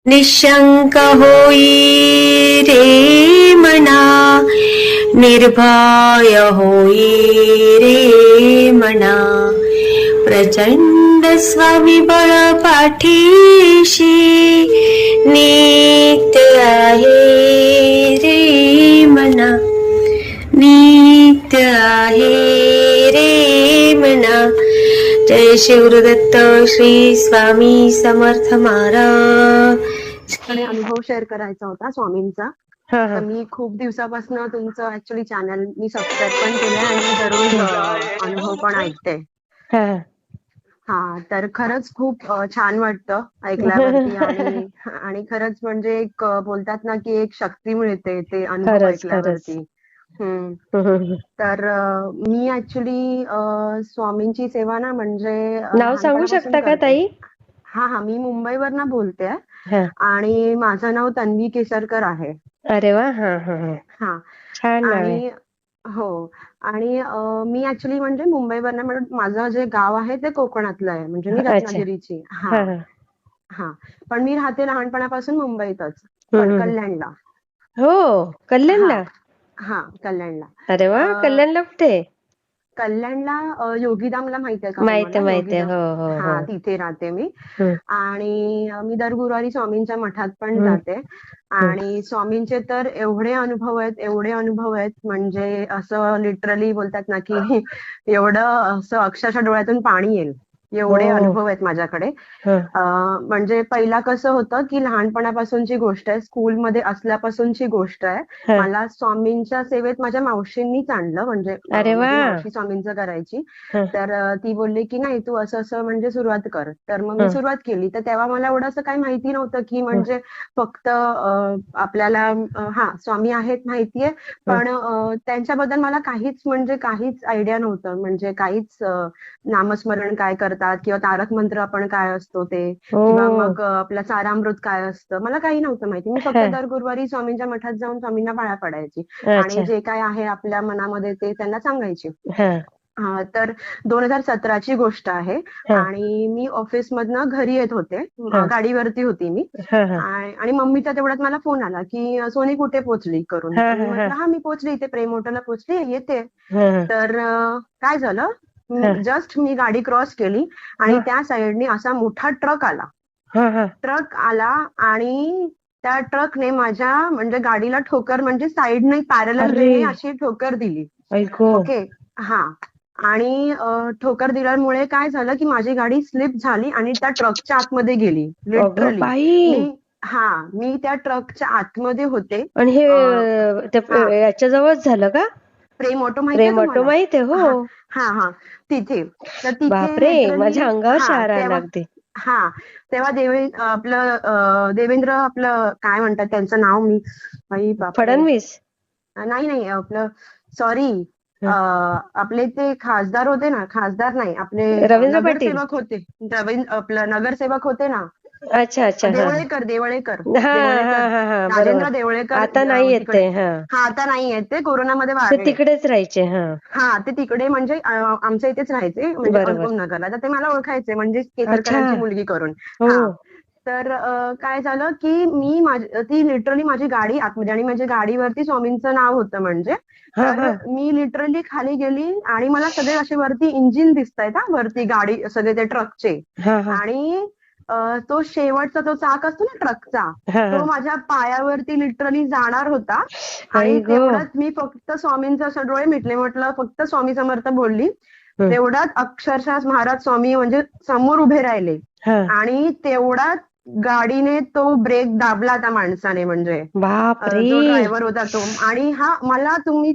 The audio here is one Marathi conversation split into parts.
निशंक होई रे मना, निर्भय होई रे मना, प्रचंड स्वविबळ पाठीशी नित्य आहे रे मना, नित्य आहे रे मना. जय शिवदत्त श्री स्वामी समर्थ महाराज. कडे अनुभव शेअर करायचा होता स्वामींचा. तर मी खूप दिवसापासून तुमचं ऍक्च्युली चॅनल मी सबस्क्राईब पण केलंय आणि दररोज अनुभव पण ऐकते. हा, तर खरंच खूप छान वाटतं ऐकल्यावरती आणि आणि खरंच म्हणजे एक बोलतात ना की एक शक्ती मिळते ते अनुभव ऐकल्यावरती. तर मी ऍक्च्युली स्वामींची सेवा ना म्हणजे नाव सांगू लहानपणापासून शकता का करते. ताई? हा, मी मुंबईवरनं बोलते आणि माझं नाव तन्वी केसरकर आहे. अरे वा. हा, छान नाव आहे. आणि हो, आणि मी ऍक्च्युली म्हणजे मुंबईवरनं म्हणून माझं जे गाव आहे ते कोकणातलं आहे, म्हणजे मी रत्नागिरीची. हा, पण मी राहते लहानपणापासून मुंबईतच, पण कल्याणला. हो, कल्याणला. हा, कल्याणला. अरे वा, कल्याणला कुठे? कल्याणला योगीधामला माहितीये का माहिती तुम्हाला? माहिती. हो हो हा, तिथे राहते मी. हम्म. आणि मी दर गुरुवारी स्वामींच्या मठात पण जाते. आणि स्वामींचे तर एवढे अनुभव आहेत म्हणजे असं लिटरली बोलतात ना की एवढं असं अक्षरशः डोळ्यातून पाणी येईल एवढे अनुभव आहेत माझ्याकडे. म्हणजे पहिला कसं होतं की लहानपणापासूनची गोष्ट आहे, स्कूलमध्ये असल्यापासूनची गोष्ट आहे. मला स्वामींच्या सेवेत माझ्या मावशींनीच आणलं, म्हणजे माझी मावशी स्वामींचं करायची. तर ती बोलली की नाही तू असं असं म्हणजे सुरुवात कर. तर मग मी सुरुवात केली. तर तेव्हा मला एवढं असं काही माहिती नव्हतं की म्हणजे फक्त आपल्याला स्वामी आहेत माहितीये, पण त्यांच्याबद्दल मला काहीच आयडिया नव्हतं. म्हणजे काहीच नामस्मरण काय करतात किंवा तारक मंत्र आपण काय असतो ते, किंवा मग आपलं सारामृत काय असतं, मला काही नव्हतं माहिती. मी फक्त दर गुरुवारी स्वामींच्या मठात जाऊन स्वामींना पाया पडायची आणि जे काय आहे आपल्या मनामध्ये ते त्यांना सांगायची. तर 2017ची गोष्ट आहे आणि मी ऑफिसमधनं घरी येत होते, गाडीवरती होती मी. आणि मम्मीचा तेवढ्यात मला फोन आला की सोनी कुठे पोहोचली करून. मी म्हटलं हा मी पोहोचली, इथे प्रेम हॉटेलला पोहोचली, येते. तर काय झालं, जस्ट मी गाडी क्रॉस केली आणि त्या साईडने असा मोठा ट्रक आला आणि त्या ट्रकने माझ्या म्हणजे गाडीला ठोकर, म्हणजे साईडने पॅरलल वेने अशी ठोकर दिली. ओके. हा, आणि ठोकर दिल्यामुळे काय झालं की माझी गाडी स्लिप झाली आणि त्या ट्रकच्या आतमध्ये गेली लिटरली. मी त्या ट्रकच्या आतमध्ये होते. आणि हे याच्या जवळच झालं का? प्रेम ऑटो माहितीये तुम्हाला? माहिती आहे. हो. हा, तिथे. तर तिथे बापरे, माझ्या अंगावर शहार आला अगदी. तेव्हा देवेंद्र आपलं काय म्हणतात त्यांचं नाव, मी फडणवीस नाही आपलं, सॉरी, आपले ते खासदार होते ना, खासदार नाही आपले रवींद्र पाटील. नगरसेवक होते, आपलं नगरसेवक होते ना. अच्छा. देवळेकर हा, राजेंद्र देवळेकर. आता नाही येते. आता नाही येते, कोरोनामध्ये वाढले. तिकडेच राहायचे. ते तिकडे म्हणजे आमच्या इथेच राहायचे, म्हणजे नगरला. तर ते मला ओळखायचे, म्हणजे केसरकरांची मुलगी करून. तर काय झालं की ती लिटरली माझी गाडी आतमध्ये, आणि माझ्या गाडीवरती स्वामींचं नाव होतं. म्हणजे मी लिटरली खाली गेली आणि मला सगळे असे वरती इंजिन दिसतायत, वरती गाडी सगळे ते ट्रकचे. आणि तो शेवटचा तो चाक असतो ना ट्रकचा, तो माझ्या पायावरती लिटरली जाणार होता. आणि तेवढ्यात मी फक्त स्वामींचे असं डोळे मिटले, म्हटलं फक्त स्वामी समर्थ बोलली. तेवढ्यात अक्षरशः महाराज स्वामी म्हणजे समोर उभे राहिले आणि तेवढ्यात गाडीने तो ब्रेक दाबला त्या माणसाने, म्हणजे जो ड्रायव्हर होता तो. आणि मला तुम्ही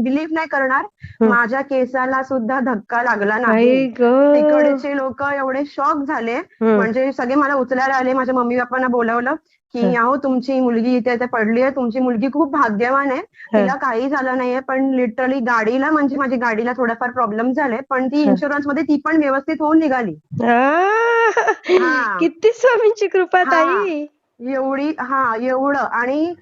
बिलीव्ह नाही करणार, माझ्या केसाला सुद्धा धक्का लागला नाही. तिकडचे लोक एवढे शॉक झाले, म्हणजे सगळे मला उचलायला आले. माझ्या मम्मी पप्पांना बोलावलं की अहो तुमची मुलगी इथे पडली आहे, तुमची मुलगी खूप भाग्यवान आहे, तिला काही झालं नाहीये. पण लिटरली गाडीला, म्हणजे माझ्या गाडीला थोडाफार प्रॉब्लेम झाले, पण ती इन्शुरन्स मध्ये ती पण व्यवस्थित होऊन निघाली. किती स्वामींची कृपा ताई. एवढं. आणि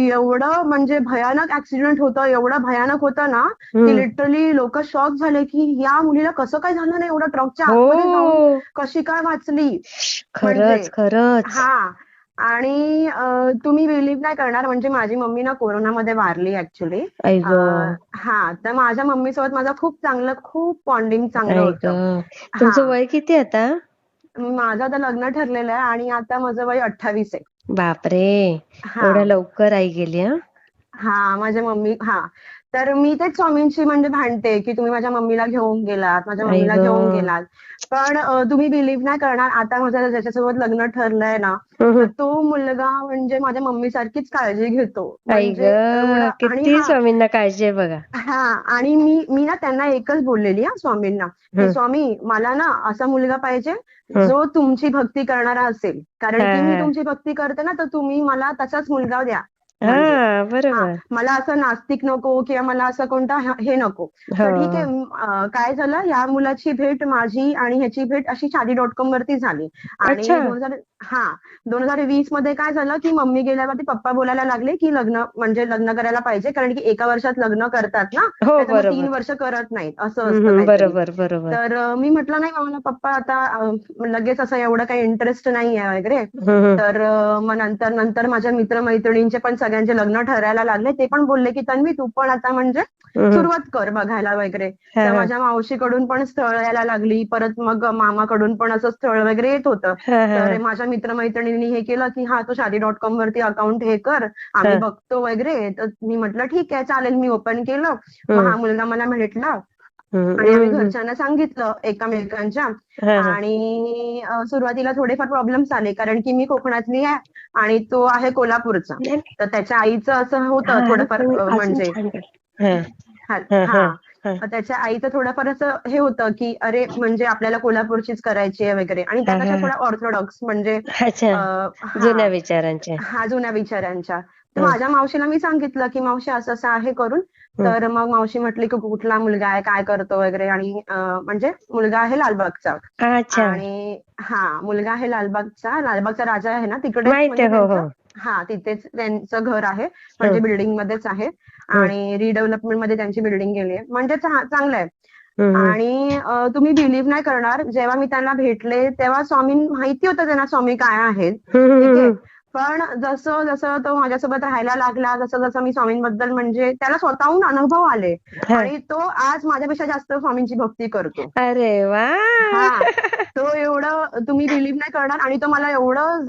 एवढं म्हणजे भयानक ऍक्सिडेंट होतं, एवढं भयानक होतं ना की लिटरली लोक शॉक झाले की या मुलीला कसं काय झालं नाही, एवढं ट्रकच्या आतमध्ये जाऊन कशी काय वाचली. खरंच. आणि तुम्ही बिलीव्ह नाही करणार, म्हणजे माझी मम्मी ना कोरोनामध्ये वारली ऍक्च्युली. आई ग. हा, तर माझ्या मम्मी सोबत माझं खूप बॉन्डिंग चांगलं आई ग. होतं. तुमचं हा, वय किती आता? माझं आता लग्न ठरलेलं आहे आणि आता माझं वय 28 आहे. बापरे, हा एवढ्या लवकर आई गेली हा? हा, माझ्या मम्मी, हा, तर मी तेच स्वामींशी म्हणजे भांडते की तुम्ही माझ्या मम्मीला घेऊन गेलात, माझ्या आई मम्मीला ग. घेऊन गेलात. पण तुम्ही बिलीव्ह नाही करणार, आता माझं ज्याच्यासोबत लग्न ठरलंय ना, तर हम्म. तो मुलगा म्हणजे माझ्या मम्मी सारखीच काळजी घेतो, आई ग, म्हणजे एवढं. आणि किती स्वामींना काळजी आहे बघा. हा, आणि मी मी ना त्यांना एकच बोललेली स्वामींना, की हम्म. स्वामी मला ना असा मुलगा पाहिजे हम्म. जो तुमची भक्ती करणारा असेल, कारण हा की मी हा तुमची भक्ती करते ना, तर तुम्ही मला तसाच मुलगा द्या. म्हणजे हा, हा, बरोबर. मला असं नास्तिक नको किंवा मला असं कोणता हे नको. हो. तर ठीक आहे, काय झालं, या मुलाची भेट माझी आणि ह्याची भेट अशी shaadi.com वरती झाली. अच्छा. आणि 2020 मध्ये काय झालं, की मम्मी गेल्यावरती पप्पा बोलायला लागले की लग्न करायला पाहिजे, कारण की एका वर्षात लग्न करतात ना, हो, नाहीतर मग 3 बरोबर. वर्ष करत नाहीत, असं असतं काहीतरी. बरोबर बरोबर. तर मी म्हटलं नाही मला पप्पा, आता लगेच असं एवढं काही इंटरेस्ट नाही आहे वगैरे. हम्म. तर मग नंतर माझ्या मित्रमैत्रिणींचे पण सगळ्यांचे लग्न ठरायला लागले. ते पण बोलले की तन्वी तू पण आता म्हणजे हम्म. सुरुवात कर बघायला वगैरे. हा तर हा माझ्या मावशीकडून पण स्थळ यायला लागली, परत मग मामाकडून पण असं स्थळ वगैरे येत होतं. हा हा तर माझ्या मित्रमैत्रिणींनी हे केलं की हा, तो shaadi.com वरती अकाउंट हे कर, आम्ही हा. बघतो वगैरे. तर मी म्हटलं ठीक आहे चालेल, मी ओपन केलं. मग हम्म. हा मुलगा मला भेटला आणि आम्ही हम्म. घरच्यांना सांगितलं एकमेकांच्या. हा हा. आणि सुरुवातीला थोडेफार प्रॉब्लेम्स आले, कारण की मी कोकणातली आहे आणि तो आहे कोल्हापूरचा. तर त्याच्या आईचं असं हा होतं हा, थोडंफार, तुम्ही अजून म्हणजे छान कर. हा हा हा हा, हा त्याच्या आईचं थोडंफार असं हे होतं की अरे म्हणजे आपल्याला कोल्हापूरचीच करायची आहे वगैरे. आणि त्या हा कशा हा. थोड्या ऑर्थोडॉक्स, म्हणजे अच्छा, जुन्या हा विचारांचे. हा, जुन्या विचारांच्या. तर हं. माझ्या मावशीला मी सांगितलं की मावशी असं असं आहे करून. हं. तर मग मावशी म्हटली की कुठला मुलगा आहे, काय करतो वगैरे. आणि म्हणजे मुलगा आहे लालबागचा. अच्छा, आणि हा, मुलगा आहे लालबागचा राजा आहे ना, तिकडेच माहित म्हणजे आहे. हो हो. त्यांचं, हा, तिथेच त्यांचं घर आहे, म्हणजे हं. बिल्डिंग मध्येच आहे. हं. आणि रिडेव्हलपमेंट मध्ये त्यांची बिल्डिंग गेली आहे, म्हणजे चांगलं आहे. हं. हं. आणि तुम्ही बिलीव्ह नाही करणार, जेव्हा मी त्यांना भेटले तेव्हा स्वामी माहिती होतं त्यांना स्वामी काय आहेत. हं. ठीक आहे. हं. पण जसं जसं तो माझ्यासोबत राहायला लागला, जसं जसं मी स्वामींबद्दल म्हणजे त्याला स्वतःहून अनुभव आले. हां. आणि तो आज माझ्यापेक्षा जास्त स्वामींची भक्ती करतो. अरे हा, वाह! तो एवढं तुम्ही बिलीव्ह नाही करणार, आणि तो मला एवढं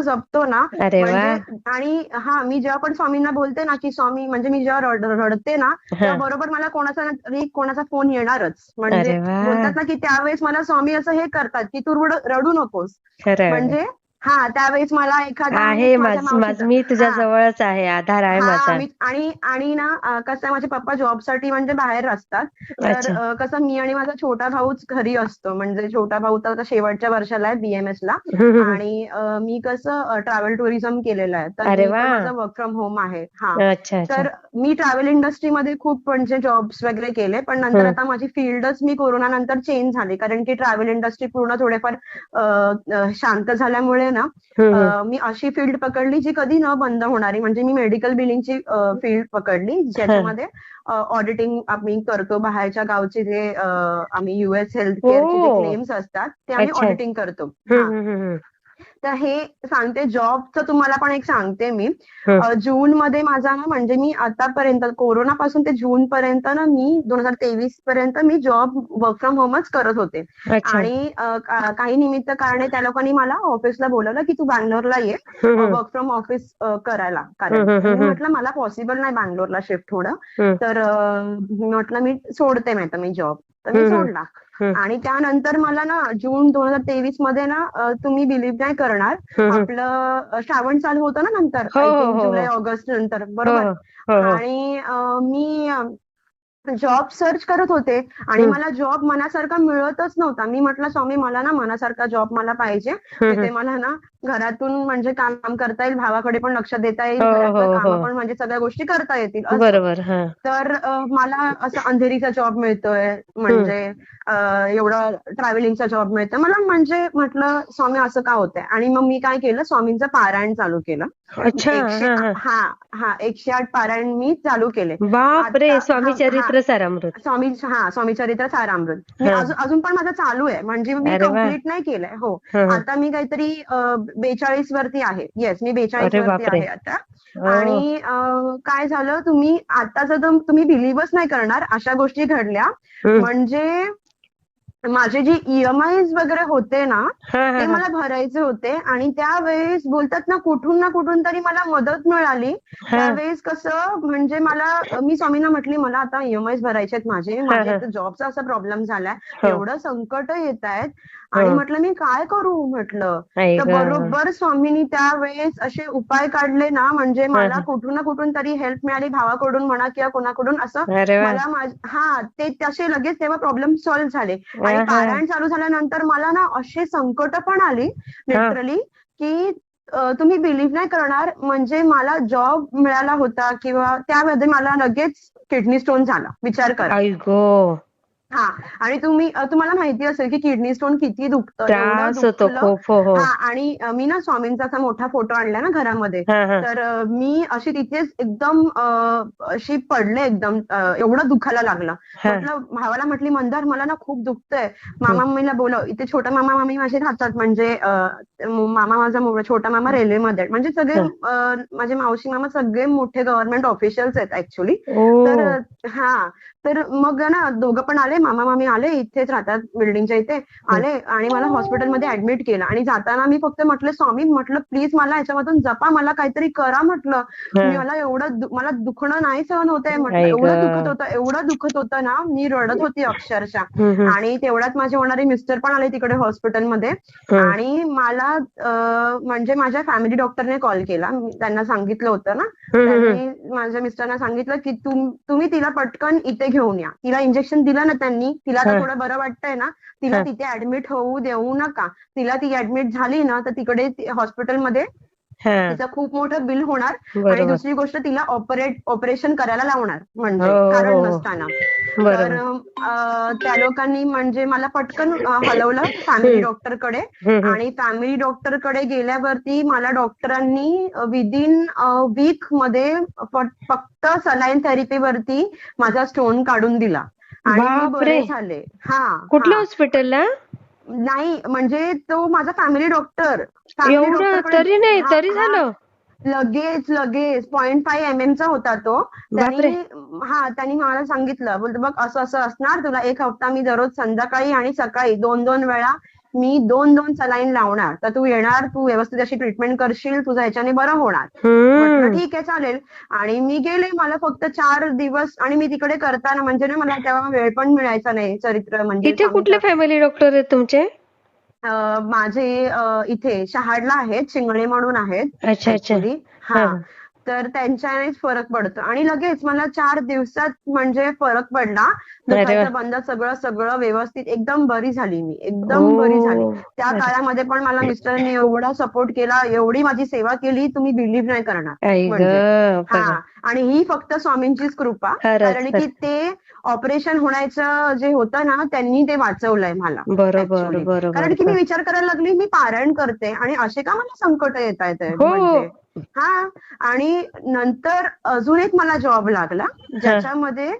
जपतो ना, अरे म्हणजे. वाह! आणि हा, मी जेव्हा पण स्वामींना बोलते ना की स्वामी, म्हणजे मी जेव्हा रडते ना, तेव्हा हां. बरोबर मला कोणाचा फोन येणारच. म्हणजे अरे वाह! बोलतात ना की त्यावेळेस मला स्वामी असं हे करतात की तू रडू नकोस. खरं आहे. म्हणजे हा, त्यावेळेस मला एखादा आहे वेळेस माझ्या मावशीचा, मी तुझ्या हा जवळच आहे, आधार आहे हा, माझा. मी आणि आणि ना कसं आहे, माझे पप्पा जॉबसाठी म्हणजे बाहेर असतात. तर अच्छा. कसं मी आणि माझा छोटा भाऊच घरी असतो, म्हणजे छोटा भाऊ तर आता शेवटच्या वर्षाला आहे BMS ला. हं. हं. हं. आणि मी कसं ट्रॅव्हल टुरिझम केलेलं आहे, तर अरे मी पण वाह! माझं वर्क फ्रॉम होम आहे. हा, अच्छा, अच्छा. तर मी ट्रॅव्हल इंडस्ट्रीमध्ये खूप म्हणजे जॉब्स वगैरे केले, पण नंतर हं. आता माझी फील्डच मी कोरोना नंतर चेंज झाली, कारण की ट्रॅव्हल इंडस्ट्री पूर्ण थोडेफार शांत झाल्यामुळे ना, हं. हं. मी अशी फील्ड पकडली जी कधी न बंद होणारी, म्हणजे मी मेडिकल बिलिंगची फील्ड पकडली, हं. ज्याच्यामध्ये ऑडिटिंग आम्ही करतो, बाहेरच्या गावचे जे आम्ही US हेल्थ केअरचे जे ओह! क्लेम्स असतात ते आम्ही अच्छा. ऑडिटिंग करतो. हं. हा, हं. हं. हं. तर हे सांगते, जॉबचं तुम्हाला पण एक सांगते मी. हं. जून मध्ये माझा ना, म्हणजे मी आतापर्यंत कोरोना पासून ते जून पर्यंत ना, मी 2023 पर्यंत मी जॉब वर्क फ्रॉम होमच करत होते. अच्छा. आणि काही निमित्त कारणे त्या लोकांनी मला ऑफिसला बोलवलं की तू बँगलोरला ये हं. हं. वर्क फ्रॉम ऑफिस करायला. हं. कारण हं. तर मी हं. हं. म्हटलं मला पॉसिबल नाही बँगलोरला शिफ्ट होणं. हं. तर मी म्हटलं मी सोडते, मी जॉब. तर मी हं. हं. सोडला. हं. आणि त्यानंतर मला ना जून 2023 मध्ये ना, तुम्ही बिलीव्ह नाही करणार, हं. हं. आपलं श्रावण चालू होतं ना नंतर, हो आय हो थिंक हो जुलै हो ऑगस्ट नंतर, हो बरोबर. हो हो हो. आणि मी जॉब सर्च करत होते आणि हं. मला जॉब मनासारखा मिळतच नव्हता. मी म्हटलं स्वामी मला ना मनासारखा जॉब मला पाहिजे, हं. हं. तिथे मला ना घरातून म्हणजे काम करता येईल, भावाकडे पण लक्ष देता येईल, हो हो घरातलं हो. काम पण म्हणजे सगळ्या गोष्टी करता येतील असं. बरोबर. हां. तर मला असं अंधेरीचा जॉब मिळतोय, हं. म्हणजे एवढं ट्रॅव्हलिंगचा जॉब मिळतोय मला, म्हणजे म्हटलं स्वामी असं का होतंय. आणि मग मी काय केलं, स्वामींचं पारायण चालू केलं. अच्छा. हां, हां. 108 पारायण मी चालू केले. बापरे! आता स्वामी चरित्र सारामृत. स्वामी चरित्र सारामृत मी हां. अजून पण माझं चालू आहे, म्हणजे मी अरे वाह! कम्प्लीट नाही केलंय. हो, हं. हं. आता मी काहीतरी 42 वरती आहे. येस, मी 42 अरे वरती बापरे. आहे आता. हो. आणि काय झालं, तुम्ही आताच तर तुम्ही बिलीव्हच नाही करणार, अशा गोष्टी घडल्या. हम्म. म्हणजे माझे जे EMIs वगैरे होते ना, हा हा ते हा मला भरायचे होते आणि त्यावेळेस बोलतात ना कुठून तरी मला मदत मिळाली. हा त्यावेळेस कसं म्हणजे मी स्वामींना म्हटली, मला आता EMIs भरायचे आहेत माझे. हा माझ्या हा. इथे जॉबचा असा प्रॉब्लेम झालाय. हो एवढं संकट येत आहेत आणि हो. म्हटलं मी काय करू म्हटलं. आई तर ग. बरोबर स्वामींनी त्यावेळेस असे उपाय काढले ना, म्हणजे हा मला हा. कुठून तरी हेल्प मिळाली, भावाकडून म्हणा किंवा कोणाकडून असं. अरे वा. मला ते तसे लगेच तेव्हा प्रॉब्लेम सॉल्व्ह झाले. आणि हा हा पारायण चालू झाल्यानंतर मला ना अशी संकट पण आली हा. लिटरली, की तुम्ही बिलीव्ह नाही करणार, म्हणजे मला जॉब मिळाला होता किंवा त्यामध्ये मला लगेच किडनी स्टोन झाला. विचार करा. आई गो. हा. आणि तुम्हाला माहिती असेल की किडनी स्टोन किती दुखतं, एवढं त्रास होतो दुखलं. खूप. हो हो. हा. आणि मी ना स्वामींचा असा मोठा फोटो आणला ना घरामध्ये. हा हा तर मी अशी तिथेच एकदम अशी पडले एकदम, एवढं दुखायला लागलं. हा. म्हटलं भावाला, म्हटली मंदार मला ना खूप दुखतंय, हम्म. मामा मम्मीला बोलव. इथे छोटा मामा मामी माझे राहतात, म्हणजे मामा माझा छोटा मामा रेल्वेमध्ये आहे. म्हणजे सगळे हा. माझे मावशी मामा सगळे मोठे गव्हर्नमेंट ऑफिशियल्स आहेत ऍक्च्युली. ओ. तर हा. तर मग ना दोघं पण आले, मामा मामी आले, इथेच राहतात बिल्डिंगच्या इथे. आले आणि मला हॉस्पिटलमध्ये ऍडमिट केलं. आणि जाताना मी फक्त म्हटलं, स्वामी म्हटलं प्लीज मला याच्यामधून जपा, मला काहीतरी करा म्हटलं. हा. मला दुखणं नाही सहन होतंय म्हटलं. आई ग. एवढं दुखत होतं ना, मी रडत होती अक्षरशः. हम्म. आणि तेवढ्यात माझे होणारे मिस्टर पण आले तिकडे हॉस्पिटलमध्ये. हम्म. आणि मला म्हणजे माझ्या फॅमिली डॉक्टरने कॉल केला. त्यांना सांगितलं होतं ना, हम्म. त्यांनी माझ्या मिस्टरांना सांगितलं की तुम्ही तिला पटकन इथे घेऊन या. तिला इंजेक्शन दिलं ना त्यांनी, तिला आता हा थोडं बरं वाटतंय ना, तिला हा तिथे ऍडमिट होऊ देऊ नका. ती ऍडमिट झाली ना, तर तिकडे हॉस्पिटलमध्ये हा. तिचं खूप मोठं बिल होणार. आणि बरोबर. दुसरी गोष्ट, तिला ऑपरेशन करायला लावणार, हो म्हणजे हो कारण हो. नसताना. तर बरोबर. त्या लोकांनी म्हणजे मला पटकन हलवलं फॅमिली हम्म. डॉक्टरकडे. हम्म. आणि फॅमिली डॉक्टरकडे गेल्यावरती मला डॉक्टरांनी विदिन वीक मध्ये फक्त सलाईन थेरपीवरती माझा स्टोन काढून दिला आणि मी बापरे. बरे झाले. हा. कुठल्या हा. हॉस्पिटलला? नाही, म्हणजे तो माझा फॅमिली एवढं डॉक्टरकडे. तरी नाही, हा. तरी हा. झालं. लगेच 0.5 mm चा होता तो. बापरे. त्यांनी मला सांगितलं, बोलतो बघ असं असं असणार तुला, 1 हफ्ता मी दररोज संध्याकाळी आणि सकाळी 2-2 वेळा मी 2-2 सलाईन लावणार. तर तू येणार, तू व्यवस्थित अशी ट्रीटमेंट करशील, तुझं ह्याच्याने बरं होणार. म्हटलं हम्म. ठीक आहे चालेल. आणि मी गेले. मला फक्त 4 दिवस. आणि मी तिकडे करताना म्हणजे ना, मला तेव्हा वेळ पण मिळायचा नाही चरित्र म्हणजे इथे कुठले स्वामींचं. फॅमिली डॉक्टर आहेत तुमचे? माझे इथे शहाडला आहेत, शिंगणे म्हणून आहेत अच्छा अच्छा. ऍक्च्युली. हा हा. तर त्यांच्यानेच फरक पडतो. आणि लगेच मला 4 दिवसात म्हणजे फरक पडला. हा. अरे वा. दुखायचं बंद, सगळं सगळं व्यवस्थित. एकदम बरी झाली मी, ओ. एकदम बरी झाली. त्या अरे. काळामध्ये पण मला मिस्टरांनी एवढा सपोर्ट केला, एवढी माझी सेवा केली, तुम्ही बिलीव्ह नाही करणार. आई ग. म्हणजे बघा. हा. आणि ही फक्त स्वामींचीच कृपा. खरंच कारण की खरंच. ते ऑपरेशन होण्याचं जे होतं ना, त्यांनी ते वाचवलंय मला बरोबर ऍक्च्युली. कारण बरोबर. की मी विचार करायला लागली, मी पारायण करते आणि असे का मला संकट येत आहेत हो. म्हणजे. हा. आणि नंतर अजून एक मला जॉब लागला, हा. ज्याच्यामध्ये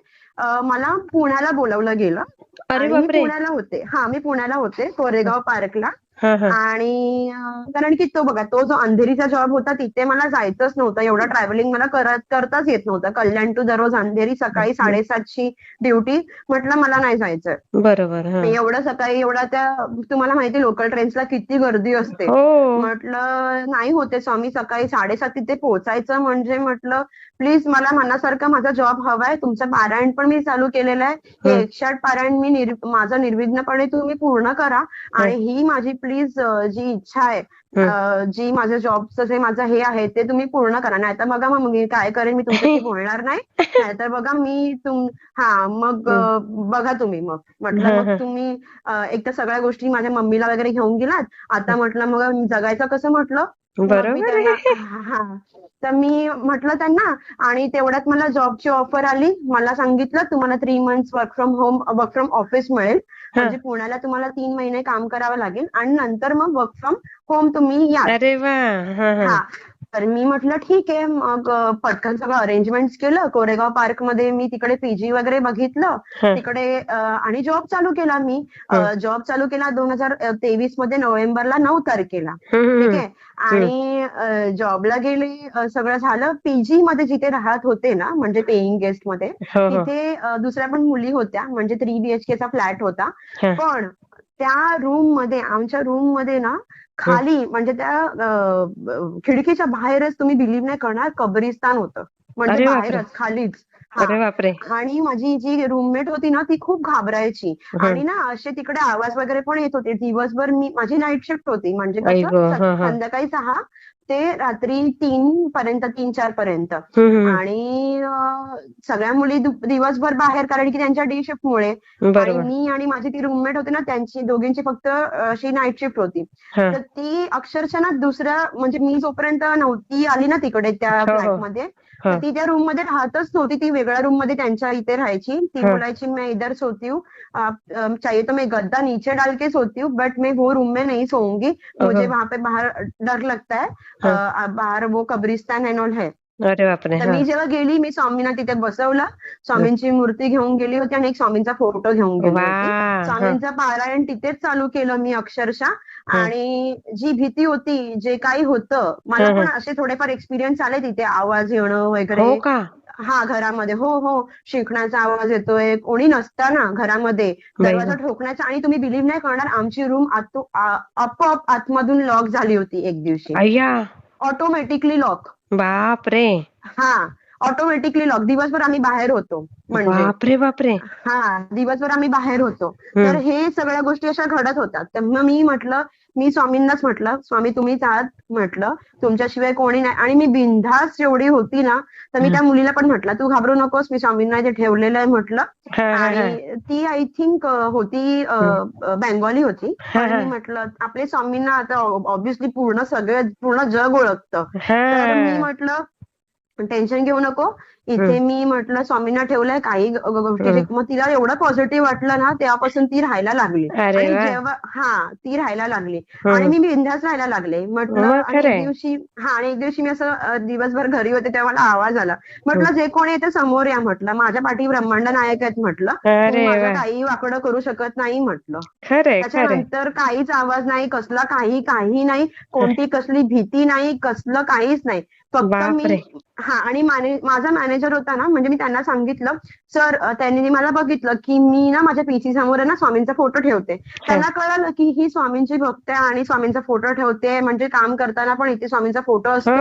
मला पुण्याला बोलवलं गेलं. अरे आणि मी बापरे. पुण्याला होते कोरेगाव पार्कला. हा हा. आणि कारण की तो जो अंधेरीचा जॉब होता, तिथे मला जायचंच नव्हतं. एवढं ट्रॅव्हलिंग मला करताच येत नव्हतं. कल्याण टू दररोज अंधेरी, सकाळी 7:30ची ड्युटी. म्हटलं मला नाही जायचंय. बरोबर. हा. एवढं सकाळी तुम्हाला माहिती लोकल ट्रेन्सला किती गर्दी असते. हो. म्हटलं नाही होते स्वामी, सकाळी 7:30 तिथे पोहोचायचं म्हणजे. म्हटलं प्लीज मला मनासारखा माझा जॉब हवाय. तुमचं पारायण पण मी चालू केलेलं आहे. हे 108 पारायण माझं निर्विघ्नपणे तुम्ही पूर्ण करा. आणि ही माझी प्लीज जी इच्छा आहे, जी माझ्या जॉबचं जे माझं हे आहे ते तुम्ही पूर्ण करा. नाहीतर बघा मग मी काय करेन, मी तुमच्याशी बोलणार नाही. नाहीतर बघा मग बघा तुम्ही. म्हटलं मग तुम्ही एक तर सगळ्या गोष्टी माझ्या मम्मीला वगैरे घेऊन गेलात. आता म्हटलं मग जगायचं कसं म्हटलं. मग मी बरोबर त्यांना आहे. तर मी म्हटलं त्यांना. आणि तेवढ्यात मला जॉबची ऑफर आली. मला सांगितलं तुम्हाला 3 months वर्क फ्रॉम ऑफिस मिळेल. म्हणजे पुण्याला तुम्हाला 3 महिने काम करावं लागेल आणि नंतर मग वर्क फ्रॉम होम तुम्ही याल. अरे वा. हा हा. हा. तर मी म्हटलं ठीक आहे, मग पटकन सगळं अरेंजमेंट केलं. कोरेगाव पार्क मध्ये मी तिकडे पीजी वगैरे बघितलं हं, तिकडे, आणि जॉब चालू केला मी. हं, जॉब चालू केला 2023 मध्ये नोव्हेंबरला 9 तारखेला. हं, ठीक हं, आहे. आणि जॉबला गेले, सगळं झालं. पीजी मध्ये जिथे राहत होते ना, म्हणजे पेईंग गेस्ट मध्ये, हो हो तिथे दुसऱ्या पण मुली होत्या, म्हणजे 3 BHK चा फ्लॅट होता. हं, पण त्या रूम मध्ये, आमच्या रूम मध्ये ना, हं. खाली म्हणजे त्या खिडकीच्या बाहेरच, तुम्ही बिलीव्ह नाही करणार, कब्रिस्तान होतं. म्हणजे अरे बापरे बाहेरच खालीच. हा. अरे बापरे आणि माझी जी रूममेट होती ना, ती खूप घाबरायची. हं आणि ना असे तिकडे आवाज वगैरे पण येत होते दिवसभर. माझी नाईट शिफ्ट होती, म्हणजे आई कसं गं हं हं संध्याकाळी 6 ते रात्री 3 पर्यंत, 3-4 पर्यंत. हं आणि सगळ्या मुली दिवसभर बाहेर, कारण की त्यांच्या डे शिफ्ट मुळे. आणि बरोबर मी आणि माझी ती रूममेट होती ना, त्यांची दोघींची फक्त अशी नाईट शिफ्ट होती. हं तर ती अक्षरशः ना, दुसऱ्या म्हणजे मी जोपर्यंत नव्हती आली ना तिकडे त्या हो हो फ्लॅटमध्ये, तर हो ती त्या रूम मध्ये राहतच नव्हती. ती वेगळ्या रूम मध्ये त्यांच्या इथे राहायची. ती हं बोलायची, मैं इधर सोती हूँ, आप चाहिए तो मैं गद्दा नीचे डाल के सोती हूँ, बट मैं वो रूम में नहीं सोऊंगी, मुझे हं वहां पे बाहर डर लगता है, हं बाहर वो कब्रिस्तान एंड ऑल है. अरे बापरे तर हं मी जेव्हा गेली, मी स्वामींना तिथे बसवलं. हं. स्वामींची मूर्ती घेऊन गेली होती आणि एक स्वामींचा फोटो घेऊन गेली वा होती. हं स्वामींचं पारायण तिथेच चालू केलं मी अक्षरशः. हं आणि जी भीती होती, जे काही होतं, मला हं पण हं. असे थोडेफार एक्सपिरियन्स आले तिथे, आवाज येणं वगैरे. हो का हा, घरामध्ये. हो हो, शिंकण्याचा आवाज येतोय, कोणी नसताना घरामध्ये बाई दरवाजा गं ठोकण्याचा. आणि तुम्ही बिलीव्ह नाही करणार, आमची रूम आपोआप आतमधून लॉक झाली होती एक दिवशी. अय्या ऑटोमॅटिकली लॉक. बाप रे हा, ऑटोमॅटिकली लॉक. दिवसभर आम्ही बाहेर होतो म्हणजे. बापरे बापरे हा, दिवसभर आम्ही बाहेर होतो. तर हं हे सगळ्या गोष्टी अशा घडत होतात. तर मग मी म्हटलं, मी स्वामींनाच म्हटलं, स्वामी तुम्हीच आहात म्हटलं, तुमच्याशिवाय कोणी नाही. आणि मी बिनधास्त एवढी होती ना, तर मी हं त्या मुलीला पण म्हटलं, तू घाबरू नकोस, मी स्वामींना इथे ठेवलेलं आहे म्हटलं. हं हं हं आणि ती आय थिंक होती, हं बेंगॉली होती. हं पण मी हं म्हटलं, आपले स्वामींना आता ऑब्व्हियसली पूर्ण जग ओळखतं. तर मी हं म्हटलं, टेन्शन घेऊ नको. हं इथे मी म्हटलं स्वामींना ठेवलंय, काही गोष्टीची. हं. मग तिला एवढं पॉझिटिव्ह वाटलं ना, तेव्हापासून ती राहायला लागली. अरे आणि वा जेव्हा ती राहायला लागली. आणि हं मी बिनधास्त राहायला लागले म्हटलं. मग आणि एक खरंय दिवशी, आणि एक दिवशी मी असं दिवसभर घरी होते, तेव्हा मला आवाज आला. हं. म्हटलं, जे कोणी येते समोर या म्हटलं, माझ्या पाठी ब्रह्मांड नायक आहेत म्हटलं, तू अरे माझं वा काही वाकडं करू शकत नाही म्हटलं. खरंय खरंय त्याच्यानंतर काहीच आवाज नाही, कसला काही नाही, कोणती कसली भीती नाही, कसलं काहीच नाही. फक्त मी, बापरे आणि माझा मॅनेजर होता ना, म्हणजे मी त्यांना सांगितलं, सर, त्यांनी मला बघितलं की मी ना माझ्या पीसी समोर आहे ना स्वामींचा फोटो ठेवते. हं त्यांना कळलं की ही स्वामींची भक्त आहे आणि स्वामींचा फोटो ठेवते, म्हणजे काम करताना पण इथे स्वामींचा फोटो असतो.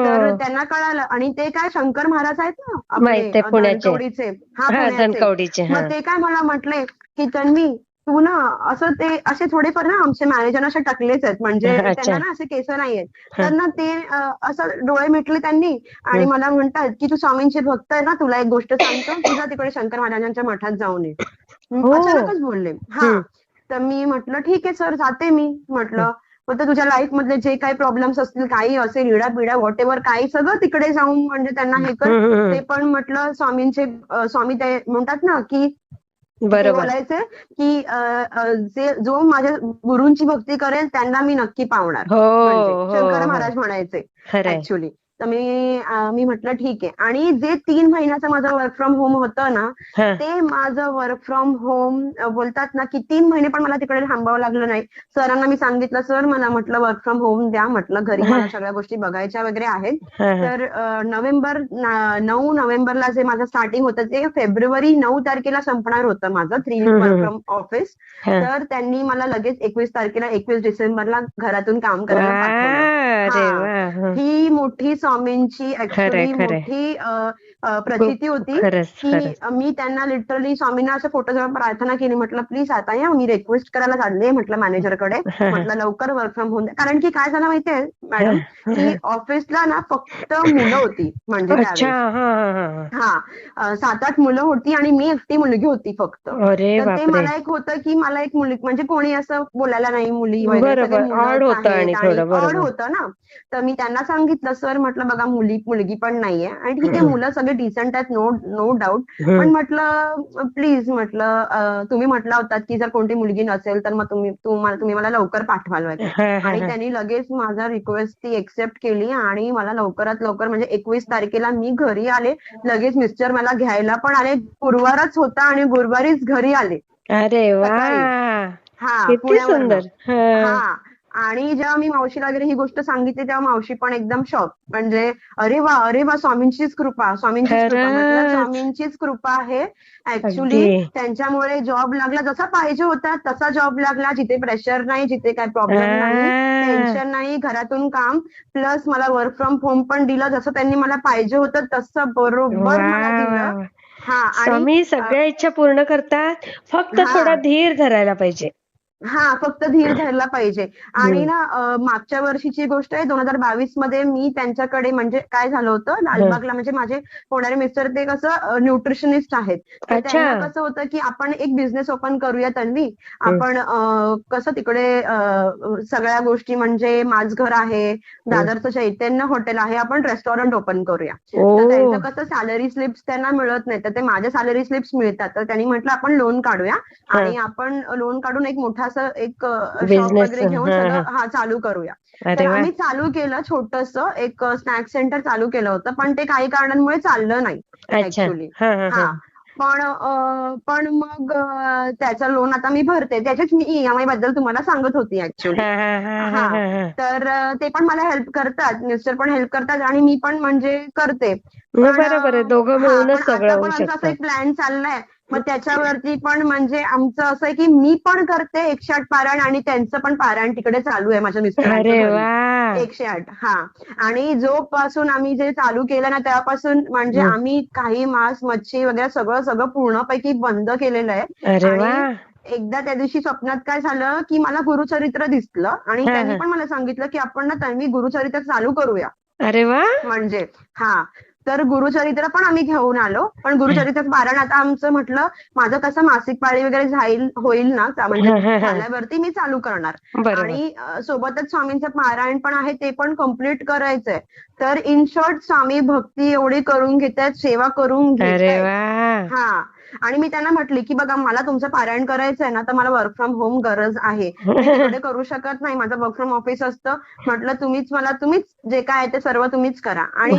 तर हो त्यांना कळालं. आणि ते काय, शंकर महाराज आहेत ना आपले, माहित आहे पुण्याचे धनकवडीचे. हा, हा पुण्याचे. धनकवडीचे हा मग ते काय मला म्हटले की तन्वी, तू ना असं, ते असे थोडेफार ना आमचे मॅनेजर असे टकलेच आहेत, म्हणजे अच्छा त्यांना ना असे केस नाहीयेत. हा तर ना ते असं डोळे मिटले त्यांनी. आणि हं मला म्हणतात की तू स्वामींचे भक्त आहे ना, तुला एक गोष्ट सांगतो, तुझा तिकडे शंकर महाराजांच्या मठात जाऊन ये. हो अचानकच बोलले. हा. हं तर मी म्हटलं, ठीक आहे सर, जाते मी हं म्हटलं. मग तर तुझ्या लाईफ मधले जे काही प्रॉब्लेम्स असतील, काही असेल, इडापिडा व्हॉट एव्हर, काही सगळं तिकडे जाऊन म्हणजे त्यांना हे कर. हं हं ते पण म्हटलं स्वामींचे, स्वामी ते म्हणतात ना की, ते बरोबर बोलायचे की जो माझ्या गुरूंची भक्ती करेल त्यांना मी नक्की पावणार. हो म्हणजे हो शंकर हो महाराज म्हणायचे खरंय ऍक्च्युली. तर मी म्हटलं ठीक आहे. आणि जे 3 महिन्याचं माझं वर्क फ्रॉम होम होतं ना, हा ते माझं वर्क फ्रॉम होम, बोलतात ना की 3 महिने पण मला तिकडे थांबावं लागलं नाही. सरांना मी सांगितलं, सर मला म्हटलं वर्क फ्रॉम होम द्या म्हटलं, घरी हा मला सगळ्या गोष्टी बघायच्या वगैरे आहेत. हा तर 9 नोव्हेंबरला जे माझं स्टार्टिंग होतं, ते फेब्रुवारी 9 तारखेला संपणार होतं माझं 3 वर्क हं फ्रॉम ऑफिस. हा तर त्यांनी मला लगेच 21 डिसेंबरला घरातून काम वा करायला पाठवलं. अरे हा, वा हं. ही मोठी स्वामींची खरंय ऍक्च्युली खरंय मोठी खूप प्रचिती होती. खरंच की खरंच मी त्यांना लिटरली स्वामींना असं फोटोजवळ प्रार्थना केली, म्हटलं प्लीज आता या, मी रिक्वेस्ट करायला चालले म्हटलं मॅनेजरकडे, हा हा म्हटलं लवकर वर्क फ्रॉम होम द्या. कारण की काय झालं माहितीये हा मॅडम, की हा. ऑफिसला ना फक्त मुलं होती म्हणजे अच्छा त्यावेळेस. हा हा हा हा, 7-8 मुलं होती आणि मी एकटी मुलगी होती फक्त. अरे तर ते बापरे मला एक होतं की मला एक मुलगी, म्हणजे कोणी असं बोलायला नाही, मुली वगैरे सगळे बरोबर ऑड मुलंच होतं आणि आहेत, आणि थोडं ऑड बरोबर होतं ना. तर मी त्यांना सांगितलं, सर म्हटलं बघा, मुलगी पण नाहीये, आणि ठीक आहे, मुलं सगळे चांगले डिसेंट आहेत, नो नो डाऊट. पण हम्म. म्हटलं प्लीज म्हटलं तुम्ही म्हटला होतात की जर कोणती मुलगी नसेल तर मग तुम्ही मला लवकर पाठवाल वगैरे. हा, हा, आणि हा. त्यांनी लगेच माझा रिक्वेस्ट ती एक्सेप्ट केली आणि मला लवकरात लवकर म्हणजे 21 तारखेला मी घरी आले. लगेच मिस्टर मला घ्यायला पण आले. गुरुवारच होता आणि गुरुवारीच घरी आले अरे वा, सकाळी. हा, किती पुण्यावरनं. सुंदर. हा. हा. आणि जेव्हा मी मावशीला वगैरे ही गोष्ट सांगितली तेव्हा मावशी पण एकदम शॉक. म्हणजे अरे वा स्वामींचीच कृपा, स्वामींचीच कृपा. म्हटलं खरंच. स्वामींचीच कृपा आहे. अगदी. ऍक्च्युली त्यांच्यामुळे जॉब लागला, जसा पाहिजे होता तसा जॉब लागला, जिथे प्रेशर नाही, जिथे काय प्रॉब्लेम नाही, आ, टेन्शन नाही, घरातून काम, प्लस मला वर्क फ्रॉम होम पण दिलं, जसं त्यांनी मला पाहिजे होतं तसं बरोबर वा मला वा दिलं. वा. हा. आणि स्वामी सगळ्या इच्छा पूर्ण करतात, फक्त थोडा हा धीर धरायला पाहिजे. हा, फक्त धीर धरला पाहिजे. आणि हम्म. ना मागच्या वर्षीची गोष्ट आहे, 2022 मध्ये मी त्यांच्याकडे म्हणजे काय झालं होतं हं. लालबागला, म्हणजे माझे होणारे मिस्टर ते कसं न्यूट्रिशनिस्ट आहेत. तर अच्छा. त्यांना कसं होतं की आपण एक बिझनेस ओपन करूया तन्वी. हम्म. आपण कसं तिकडे सगळ्या गोष्टी म्हणजे माझघर आहे, हम्म. दादरचं चैतन्य हॉटेल आहे, आपण रेस्टॉरंट ओपन करूया. ओ. तर त्यांचं कसं सॅलरी स्लिप्स त्यांना मिळत नाही, तर ते माझे सॅलरी स्लिप्स मिळतात. तर त्यांनी म्हटलं आपण लोन काढूया हा. आणि आपण लोन काढून एक मोठा असं एक शॉप बिझनेस. वगैरे घेऊन हा सगळं हा. हा चालू करूया. तर अरे वा. आम्ही चालू केलं छोटंसं एक स्नॅक सेंटर चालू केलं होतं, पण ते काही कारणांमुळे चाललं नाही अच्छा. ऍक्च्युली. हा हा हा. हा. पण मग त्याचं लोन आता मी भरते. त्याच्याच मी ईएमआय बद्दल तुम्हाला सांगत होती ऍक्च्युली. हा हा हा हा हा. हा हा. तर ते पण मला हेल्प करतात, मिस्टर पण हेल्प करतात आणि मी पण म्हणजे करते. नाही, पण बरोबर आहे, दोघं हा, पण मिळूनच सगळं आता होऊ पण आमचा असा शकतं. एक प्लॅन चाललाय. मग त्याच्यावरती पण म्हणजे आमचं असं आहे की मी पण करते 108 पारायण आणि त्यांचं पण पारायण तिकडे चालू आहे माझ्या मिस्टरांच्या अरे घरी. वा. 108. हा. आणि जोपासून आम्ही जे चालू केलं ना तेव्हापासून म्हणजे हम्म. आम्ही काही मांस मच्छी वगैरे सगळं सगळं पूर्णपैकी बंद केलेलं आहे. अरे वा. आणि एकदा त्या दिवशी स्वप्नात काय झालं की मला गुरुचरित्र दिसलं आणि हा त्यांनी हा. पण मला सांगितलं की आपण ना तन्वी गुरुचरित्र चालू करूया. अरे वा. म्हणजे हा. तर गुरुचरित्र पण आम्ही घेऊन आलो. पण गुरुचरित्र पारायण आता आमचं म्हटलं माझं कसं मासिक पाळी वगैरे होईल ना म्हणजे हा हा हा. झाल्यावरती मी चालू करणार. बरोबर. आणि सोबतच स्वामींचं पारायण पण आहे, ते पण कम्प्लीट करायचंय. तर इन शॉर्ट स्वामी भक्ती एवढी करून घेतायत, सेवा करून अरे घेतायत. वा. हा. आणि मी त्यांना म्हटली की बघा मला तुमचं पारायण करायचंय ना, तर मला वर्क फ्रॉम होम गरज आहे. मी तिकडे करू शकत नाही, माझं वर्क फ्रॉम ऑफिस असतं. म्हटलं तुम्हीच जे काय आहे ते सर्व तुम्हीच करा. आणि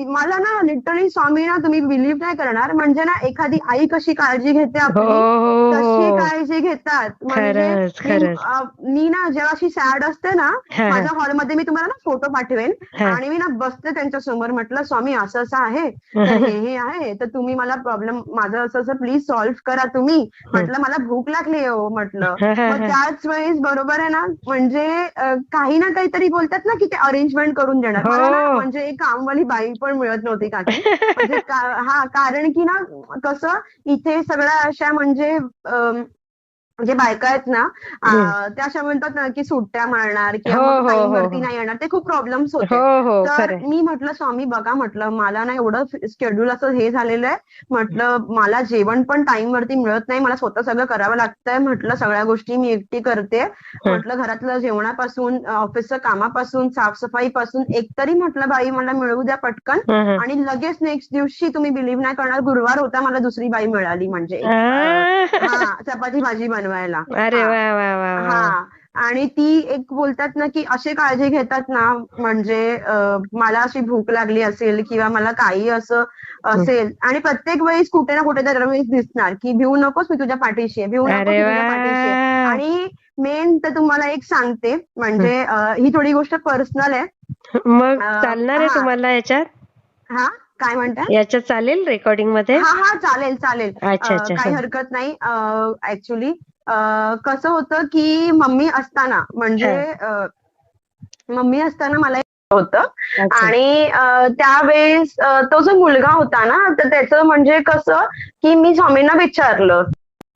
मला ना लिटरली स्वामी ना, तुम्ही बिलीव्ह नाही करणार, म्हणजे ना एखादी आई कशी काळजी घेते हो आपली हो तशी हो. काळजी घेतात. म्हणजे खरंच मी खरंच. मी ना जेव्हा अशी सॅड असते ना, हा हा माझ्या हॉलमध्ये मी तुम्हाला ना फोटो पाठवेन हा. आणि मी ना बसते त्यांच्या समोर. म्हटलं स्वामी असं असं आहे, तर हे आहे, तर तुम्ही मला प्रॉब्लेम माझं असं असं प्लीज सॉल्व्ह करा तुम्ही. म्हटलं मला भूक लागली हो म्हटलं. मग त्याच वेळेस बरोबर आहे ना, म्हणजे काही ना काहीतरी बोलतात ना की ते अरेंजमेंट करून देणार. मला ना हो. म्हणजे एक कामवाली बाई पण मिळत नव्हती काकी. म्हणजे हा, कारण की ना कसं इथे सगळ्या अशा म्हणजे जे बायका आहेत ना त्या अशा म्हणतात ना की सुट्ट्या मारणार किंवा हो मग हो टाइम हो वरती हो नाही येणार, ते खूप प्रॉब्लेम्स हो होते. हो. तर खरंय. मी म्हटलं स्वामी बघा म्हटलं मला ना एवढं शेड्यूल असं हे झालेलं आहे. म्हटलं मला जेवण पण टाइम वरती मिळत नाही, मला स्वतः सगळं करावं लागतंय. म्हटलं सगळ्या गोष्टी मी एकटी करते. म्हटलं घरातलं जेवणापासून ऑफिसचं कामापासून साफसफाईपासून एकतरी म्हटलं बाई मला मिळवू द्या पटकन. आणि लगेच नेक्स्ट दिवशी तुम्ही बिलीव्ह नाही करणार, गुरुवार होता, मला दुसरी बाई मिळाली म्हणजे एक हा, चपाती भाजी बनवायला. अरे हा. वा वा वा वा वा. हा. आणि ती एक बोलतात ना की अशी काळजी घेतात ना, म्हणजे मला अशी भूक लागली असेल किंवा मला काही असं असेल आणि प्रत्येक वेळेस कुठे ना कुठे दरवेळेस दिसणार की भिवू नकोस मी तुझ्या पाठीशी आहे, भिवू नकोस अरे मी तुझ्या पाठीशी आहे. वा. आणि मेन तर तुम्हाला एक सांगते, म्हणजे ही थोडी गोष्ट पर्सनल आहे. मग चालणार आहे हा. तुम्हाला याच्यात? हा. काय म्हणताय? याच्यात चालेल रेकॉर्डिंग मध्ये? हा हा, चालेल चालेल. अच्छा अच्छा. काही हरकत नाही. ऍक्च्युली कसं होतं की मम्मी असताना म्हणजे मम्मी असताना मला एक होतं. अच्छा. आणि त्यावेळेस तो जो मुलगा होता ना, तर त्याचं म्हणजे कसं की मी स्वामींना विचारलं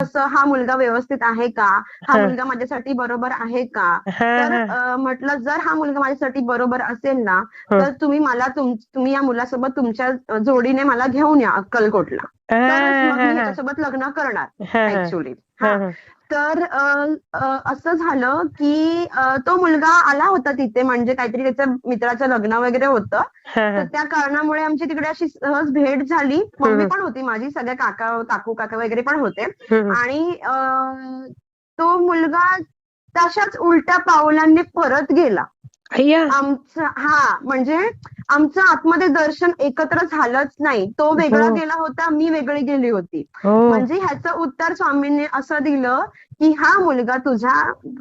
कसं हा मुलगा व्यवस्थित आहे का, हा हा मुलगा माझ्यासाठी बरोबर आहे का. हा तर हा. म्हटलं जर हा मुलगा माझ्यासाठी बरोबर असेल ना, तर तुम्ही या मुलासोबत तुमच्या जोडीने मला घेऊन या अक्कलकोटला. तरच मग मी हा. ह्याच्यासोबत लग्न करणार हा. ऍक्च्युली. हा. हा. तर असं झालं की तो मुलगा आला होता तिथे, म्हणजे काहीतरी त्याच्या मित्राचं लग्न वगैरे होतं. हा. तर त्या कारणामुळे आमची तिकडे अशी सहज भेट झाली. मम्मी हम्म. पण होती माझी, सगळ्या काकू काका वगैरे पण होते. हम्म. आणि तो मुलगा तशाच उलट्या पावलांनी परत गेला. अय्या. म्हणजे आमचं आतमध्ये दर्शन एकत्र झालंच नाही. तो वेगळा हो. गेला होता, मी वेगळी गेली होती. हो. म्हणजे ह्याचं उत्तर स्वामींनी असं दिलं की हा मुलगा तुझ्या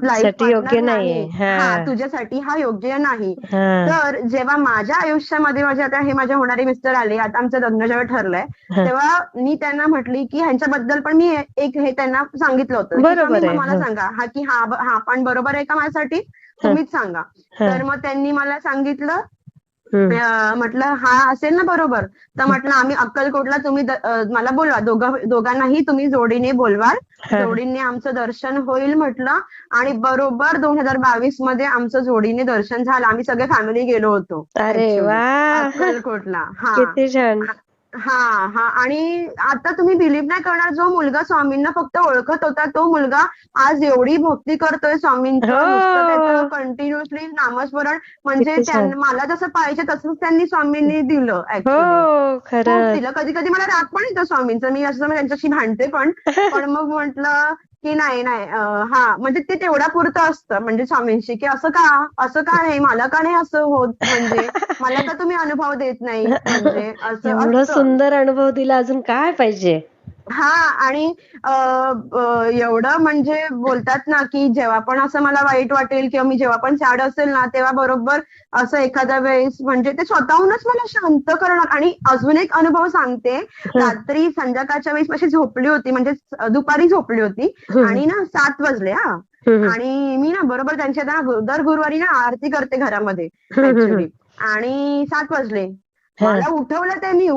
लाईफ साठी योग्य पार्टनर नाहीये. नाही, तुझ्यासाठी हा योग्य नाही. हा. तर जेव्हा माझ्या आयुष्यामध्ये आता हे माझे होणारे मिस्टर आले, आता आमचं लग्न जेव्हा ठरलंय, हा. तेव्हा मी त्यांना म्हटली की ह्यांच्याबद्दल पण मी एक हे त्यांना सांगितलं होतं की बरोबर स्वामी आहे. मला हो. सांगा की हा पण बरोबर आहे का माझ्यासाठी, तुम्हीच सांगा. हा. तर मग त्यांनी मला सांगितलं, हम्म. म्हटलं हा असेल ना बरोबर. तर म्हटलं आम्ही अक्कलकोटला, तुम्ही मला बोलवा, दोघांनाही तुम्ही जोडीने बोलवाल, हा. जोडीने आमचं दर्शन होईल म्हटलं. आणि बरोबर 2022 मध्ये आमचं जोडीने दर्शन झालं. आम्ही सगळे फॅमिली गेलो होतो अरे ऍक्च्युली वा. अक्कलकोटला. किती छान. आणि आता तुम्ही बिलीव्ह नाही करणार, जो मुलगा स्वामींना फक्त ओळखत होता, तो मुलगा आज एवढी भक्ती करतोय स्वामींचं, नुसतं त्याचं हो. कंटिन्युअसली नामस्मरण. म्हणजे किती छान. मला जसं पाहिजे तसंच त्यांनी स्वामींनी दिलं ऍक्च्युली. हो, खूप खरंच. दिलं. कधी कधी मला राग पण येतो स्वामींचं, मी असं त्यांच्याशी भांडते पण. पण मग म्हटलं की नाही म्हणजे ते तेवढ्या पुरतं असतं, म्हणजे स्वामींशी, की असं का नाही, मला का नाही असं होत, म्हणजे मला का तुम्ही अनुभव देत नाही, म्हणजे असं एवढं असतं. सुंदर अनुभव दिला, अजून काय पाहिजे. आणि एवढं म्हणजे बोलतात ना की जेव्हा पण असं मला वाईट वाटेल किंवा मी जेव्हा पण सॅड असेल ना, तेव्हा बरोबर असं एखाद्या वेळेस म्हणजे ते स्वतःहूनच मला शांत करणार. आणि अजून एक अनुभव सांगते. रात्री संध्याकाळच्या वेळेस अशी झोपली होती, म्हणजे दुपारी झोपली होती, आणि ना 7 वाजले. आणि मी ना बरोबर त्यांच्या दर गुरुवारी ना आरती करते घरामध्ये ऍक्च्युली. आणि 7 वाजले, मला उठवलं त्यांनी,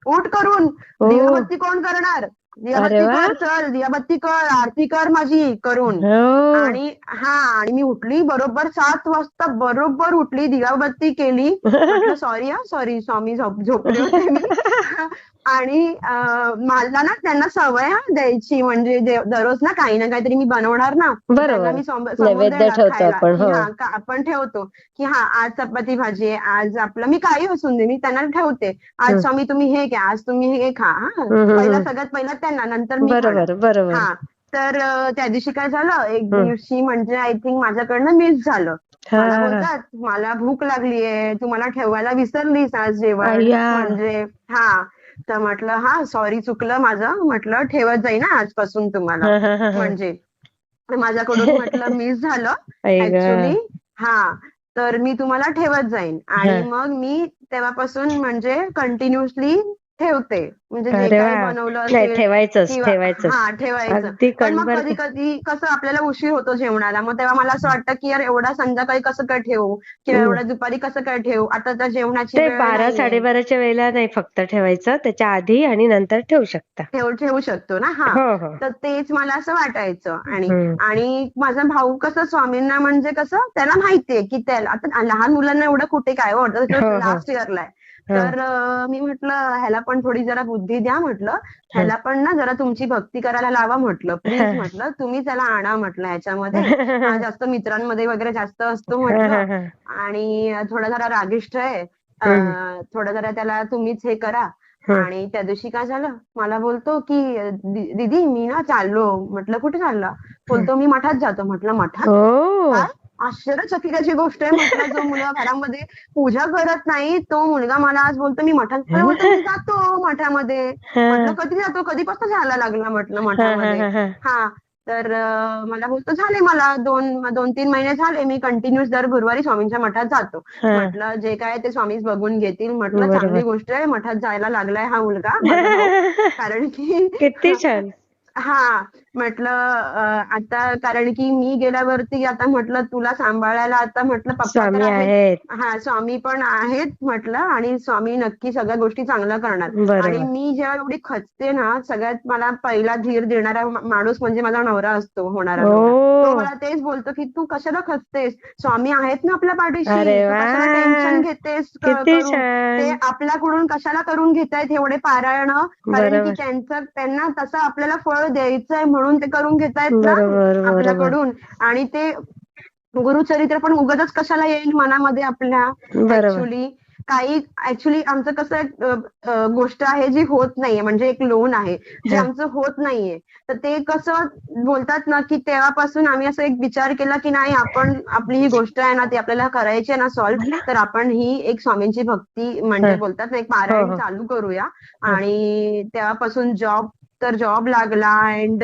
उठ करून, हो. दिवाबत्ती कोण करणार, अरे दिवाबत्ती वा. कर, चल दिवाबत्ती कर, आरती कर माझी करून. हो. आणि मी उठली बरोबर 7 वाजता, बरोबर उठली, दिवाबत्ती केली. म्हटलं सॉरी स्वामी, झोपले होते मी. आणि मला ना त्यांना सवय द्यायची, म्हणजे दररोज ना काहीतरी मी बनवणार ना, त्यांना बरोबर. मी समोर नैवेद्य देणार ठेवतो खायला, आपण. की हो. आपण ठेवतो की आज चपाती भाजी आहे, आज आपलं मी काही असून दे, मी त्यांना ठेवते, आज स्वामी तुम्ही हे घ्या, आज तुम्ही हे खा. सगळ्यात पहिला त्यांना, नंतर मी खाणार. बरोबर. तर त्या दिवशी काय झालं, एक दिवशी म्हणजे आय थिंक माझ्याकडनं मिस झालं. मला बोलतात, मला भूक लागलीये, तू मला ठेवायला विसरलीस आज जेवण, अय्या. म्हणजे तर म्हटलं सॉरी चुकलं माझं, म्हटलं ठेवत जाईन आजपासून तुम्हाला, म्हणजे माझ्याकडून म्हटलं मिस झालं ऍक्च्युली. तर मी तुम्हाला ठेवत जाईन. आणि मग मी तेव्हापासून म्हणजे कंटिन्युअसली ठेवते, म्हणजे जे अरे काही वा. बनवलं नाही, असेल ठेवायचंच. ठेवायचं. अगदी पण मग कणभर. कधी कसं आपल्याला उशीर होतो जेवणाला, मग तेव्हा मला असं वाटतं की यार एवढा संध्याकाळी कसं काय ठेवू, किंवा एवढ्या दुपारी कसं काय ठेवू, आता तर जेवणाची ते वेळ 12 नाहीये. 12:30च्या वेळेला नाही फक्त ठेवायचं, त्याच्या आधी आणि नंतर ठेवू शकता. ठेवू शकतो ना. हो. तर तेच मला असं वाटायचं. हम्म. आणि माझा भाऊ कसं स्वामींना, म्हणजे कसं त्याला माहितीये की त्याला आता लहान मुलांना एवढं कुठे काय वाटतं, लास्ट इयरला आहे. तर मी म्हटलं ह्याला पण थोडी जरा बुद्धी द्या, म्हटलं ह्याला पण ना जरा तुमची भक्ती करायला लावा, म्हटलं प्लीज, म्हटलं तुम्ही त्याला आणा, म्हटलं ह्याच्यामध्ये. हा जास्त मित्रांमध्ये वगैरे जास्त असतो म्हटलं, आणि थोडा जरा रागिष्ट आहे, थोडं जरा त्याला तुम्हीच हे करा. आणि त्या दिवशी काय झालं, मला बोलतो की दीदी मी ना चाललो. म्हटलं कुठे चालला, बोलतो मी मठात जातो. म्हटलं मठात, काय आश्चर्यचकिताची गोष्ट आहे. म्हटलं जो मुलगा घरामध्ये पूजा करत नाही, तो मुलगा मला आज बोलतो मी मठात. बोलतो मी जातो मठामध्ये. म्हटलं कधी जातो, कधीपासून जायला लागला, म्हटलं मठामध्ये. तर मला बोलतो झाले, मला 2-3 महिने झाले, मी कंटिन्युअस दर गुरुवारी स्वामींच्या मठात जातो. म्हटलं जे काय ते स्वामीच बघून घेतील, म्हटलं चांगली गोष्ट आहे, मठात जायला लागलाय हा मुलगा माझा भाऊ. कारण की किती छान. म्हटलं आता कारण की मी गेल्यावरती आता म्हटलं तुला सांभाळायला आता म्हटलं पप्पा तर स्वामी आहेत. आहेत. हा स्वामी पण आहेत म्हटलं आणि स्वामी नक्की सगळ्या गोष्टी चांगल्या करणार. आणि बरोबर. मी जेव्हा एवढी खचते ना, सगळ्यात मला पहिला धीर देणारा माणूस म्हणजे माझा नवरा असतो, होणारा नवरा. तो ओ, मला तेच बोलतो की तू कशाला खचतेस, स्वामी आहेत ना आपल्या पाठीशी, अरे तू कशाला वा, टेन्शन घेतेस किती करून. ते छान. आपल्याकडून कशाला करून घेतायत एवढे पारायण, कारण की बरोबर त्यांना तसं आपल्याला फळ द्यायचंय म्हणून ते करून घेतायत ना बरोबर बरोबर आपल्याकडून. आणि ते गुरुचरित्र पण उगाचच कशाला येईल मनामध्ये आपल्या. बरोबर. ऍक्च्युली आमचं कसं गोष्ट आहे जी होत नाहीये, म्हणजे एक लोन आहे जे हा. आमचं होत नाहीये. तर ते कसं बोलतात ना की तेव्हापासून आम्ही असं एक विचार केला की नाही, आपण आपली ही गोष्ट आहे ना ती आपल्याला करायची आहे ना सॉल्व्ह, मला तर आपण ही एक स्वामींची भक्ती म्हणजे हा. बोलतात ना एक हो पारायण हो चालू करूया. हो. आणि तेव्हापासून जॉब लागला. अँड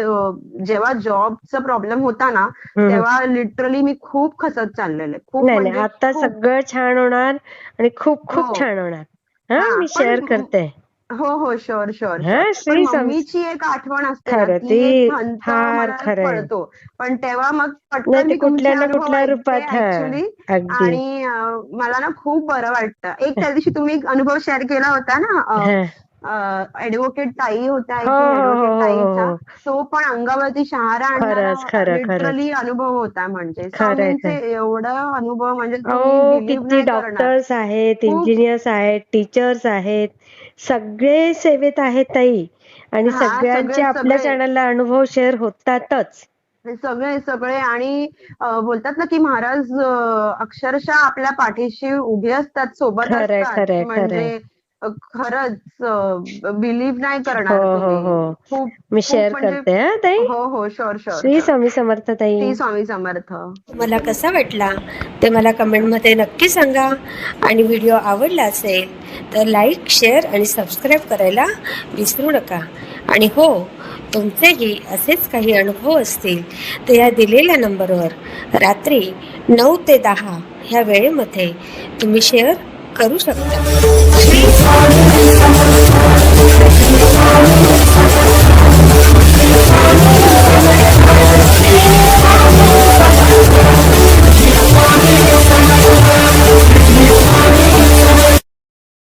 जेव्हा जॉबचा प्रॉब्लेम होता ना, हम्म. तेव्हा लिटरली मी खूप खचत चाललेले, खूप नाही नाही, म्हणजे आता खूप. सगळं छान होणार आणि खूप हो. खूप छान होणार. हा, हा मी पण शेअर करते. हो शुअर शुअर हा, शुअर. पण श्री स्वामी. मम्मीची एक आठवण असते ना, खरं ती ती एक खंत फार मला खरंय. पडतो. पण तेव्हा मग नाही पटकन ते मी कुठल्या तुमचे ना अनुभव कुठल्या ऐकते रूपात. हा, ऍक्च्युली. अगदी. आणि मला ना खूप बरं वाटतं. एक त्या दिवशी तुम्ही एक अनुभव शेअर केला होता ना, हा. ऍडव्होकेट ताई होत्या, आय हो थिंक हो हो ऍडव्होकेट हो हो ताईचा. हो. तो पण अंगावरती शहारा आणणारा खरंच खरं खरंच. लिटरली अनुभव होता. म्हणजे खरंय स्वामींचे खरं. एवढं अनुभव म्हणजे तुम्ही अहो, बिलीव्ह किती नाही करणार. डॉक्टर्स आहेत, खूप. इंजिनियर्स आहेत, टीचर्स आहेत, सगळे सेवेत आहेत ताई. आणि हा सगळ्यांचे सगळे आपल्या सगळे चॅनलला अनुभव शेअर होतातच. सगळे सगळे. आणि बोलतात ना की महाराज अक्षरशः आपल्या पाठीशी उभे असतात, सोबत खरंय असतात. खरंय खरंय. म्हणजे खरंच बिलीव्ह नाही हो करणार हो तुम्ही. हो. खूप मी खूप शेअर म्हणजे. करते हा ताई. हो हो sure sure Shri sure. Swami Samarth ताई. श्री स्वामी समर्थ. तुम्हाला कसा वाटला ते मला कमेंटमध्ये नक्की सांगा. आणि व्हिडिओ आवडला असेल तर लाईक, शेअर आणि सबस्क्राईब करायला विसरू नका. आणि हो, तुमचेही असेच काही अनुभव असतील तर या दिलेल्या नंबरवर रात्री 9 ते 10 ह्या वेळेमध्ये तुम्ही शेअर करू शकता.